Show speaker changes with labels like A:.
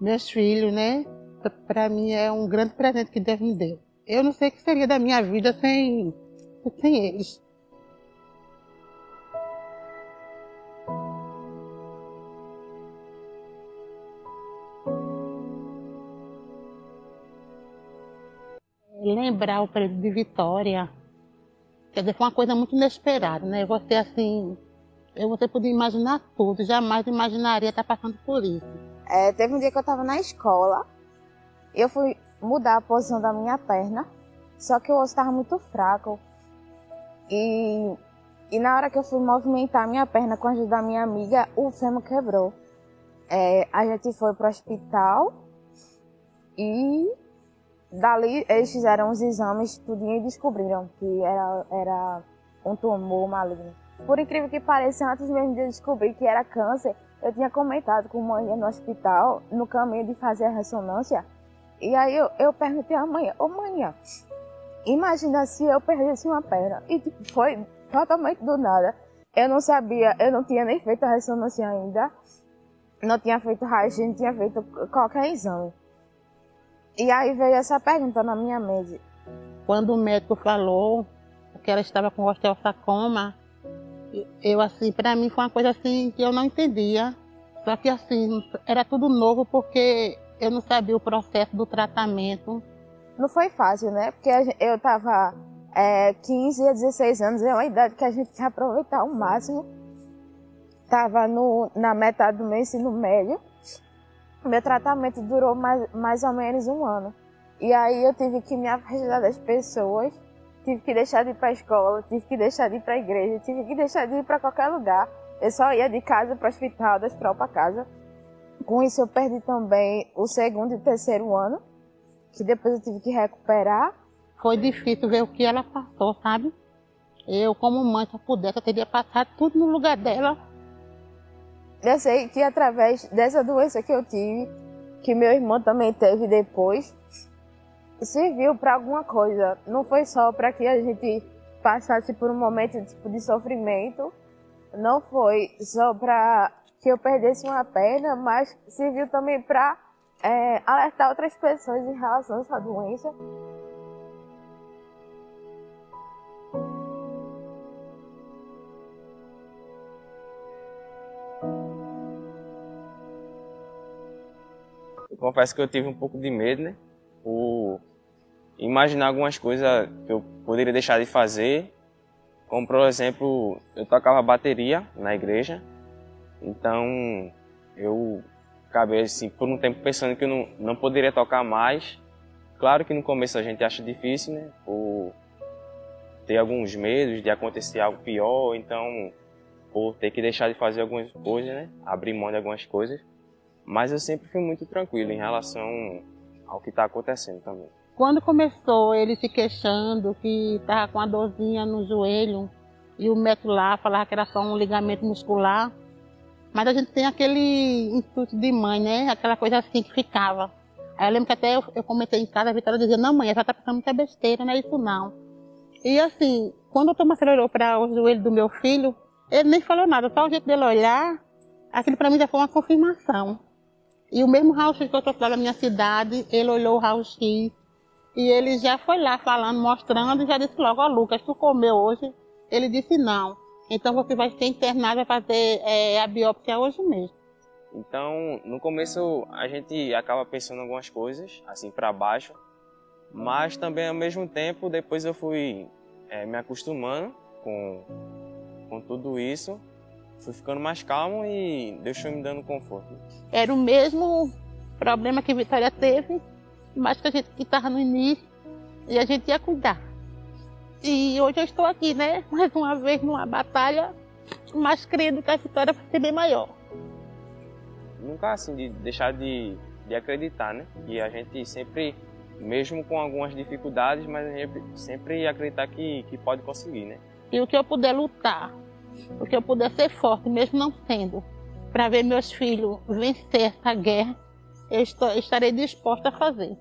A: Meus filhos, né? Para mim é um grande presente que Deus me deu. Eu não sei o que seria da minha vida sem eles. Lembrar o período de Vitória, quer dizer, foi uma coisa muito inesperada, né? Você assim, você podia imaginar tudo, jamais imaginaria estar passando por isso.
B: Teve um dia que eu estava na escola, eu fui mudar a posição da minha perna, só que o osso estava muito fraco. E na hora que eu fui movimentar a minha perna com a ajuda da minha amiga, o fêmur quebrou. A gente foi para o hospital e dali eles fizeram os exames tudinho e descobriram que era um tumor maligno. Por incrível que pareça, antes mesmo de eu descobrir que era câncer, eu tinha comentado com manhã no hospital, no caminho de fazer a ressonância. E aí eu perguntei à manhã, manhã, imagina se eu perdesse uma perna. E tipo, foi totalmente do nada. Eu não sabia, eu não tinha nem feito a ressonância ainda, não tinha feito raio-x, não tinha feito qualquer exame. E aí veio essa pergunta na minha mente.
A: Quando o médico falou que ela estava com osteosarcoma, eu assim, para mim foi uma coisa assim que eu não entendia. Só que assim, era tudo novo porque eu não sabia o processo do tratamento.
B: Não foi fácil, né? Porque eu estava 15 a 16 anos, é uma idade que a gente quer aproveitar ao máximo. Estava na metade do meu ensino médio. Meu tratamento durou mais ou menos 1 ano. E aí eu tive que me afastar das pessoas, tive que deixar de ir para a escola, tive que deixar de ir para a igreja, tive que deixar de ir para qualquer lugar. Eu só ia de casa para o hospital, da hospital para casa. Com isso eu perdi também o 2º e 3º ano, que depois eu tive que recuperar.
A: Foi difícil ver o que ela passou, sabe? Eu, como mãe, se eu pudesse, eu teria passado tudo no lugar dela.
B: Eu sei que através dessa doença que eu tive, que meu irmão também teve depois, serviu para alguma coisa. Não foi só para que a gente passasse por um momento tipo de sofrimento, não foi só para que eu perdesse uma perna, mas serviu também para alertar outras pessoas em relação a essa doença.
C: Eu confesso que eu tive um pouco de medo, né? Por imaginar algumas coisas que eu poderia deixar de fazer. Como, por exemplo, eu tocava bateria na igreja. Então, eu acabei, assim, por um tempo pensando que eu não poderia tocar mais. Claro que no começo a gente acha difícil, né? Por ter alguns medos de acontecer algo pior. Então, por ter que deixar de fazer algumas coisas, né? Abrir mão de algumas coisas. Mas eu sempre fui muito tranquilo em relação ao que está acontecendo também.
A: Quando começou ele se queixando que estava com uma dorzinha no joelho e o médico lá falava que era só um ligamento muscular, mas a gente tem aquele intuito de mãe, né? Aquela coisa assim que ficava. Aí eu lembro que até eu comentei em casa, a Vitória dizia, não mãe, ela está pensando muita besteira, não é isso não. E assim, quando o Tomás olhou para o joelho do meu filho, ele nem falou nada, só o jeito dele olhar, aquilo para mim já foi uma confirmação. E o mesmo raio-x que eu trouxe lá da minha cidade, ele olhou o raio-x e ele já foi lá falando, mostrando, e já disse logo, ó Lucas, tu comeu hoje? Ele disse não. Então você vai ser internado e fazer a biópsia hoje mesmo.
C: Então, no começo a gente acaba pensando algumas coisas, assim, para baixo, mas também ao mesmo tempo, depois eu fui me acostumando com tudo isso. Fui ficando mais calmo e Deus foi me dando conforto.
A: Era o mesmo problema que a Vitória teve, mas que a gente estava no início e a gente ia cuidar. E hoje eu estou aqui, né? Mais uma vez numa batalha, mas crendo que a vitória vai ser bem maior.
C: Nunca assim de deixar de acreditar, né? E a gente sempre, mesmo com algumas dificuldades, mas a gente sempre acreditar que pode conseguir, né?
A: E o que eu puder lutar, o que eu puder ser forte, mesmo não sendo, para ver meus filhos vencer essa guerra, eu estarei disposta a fazer.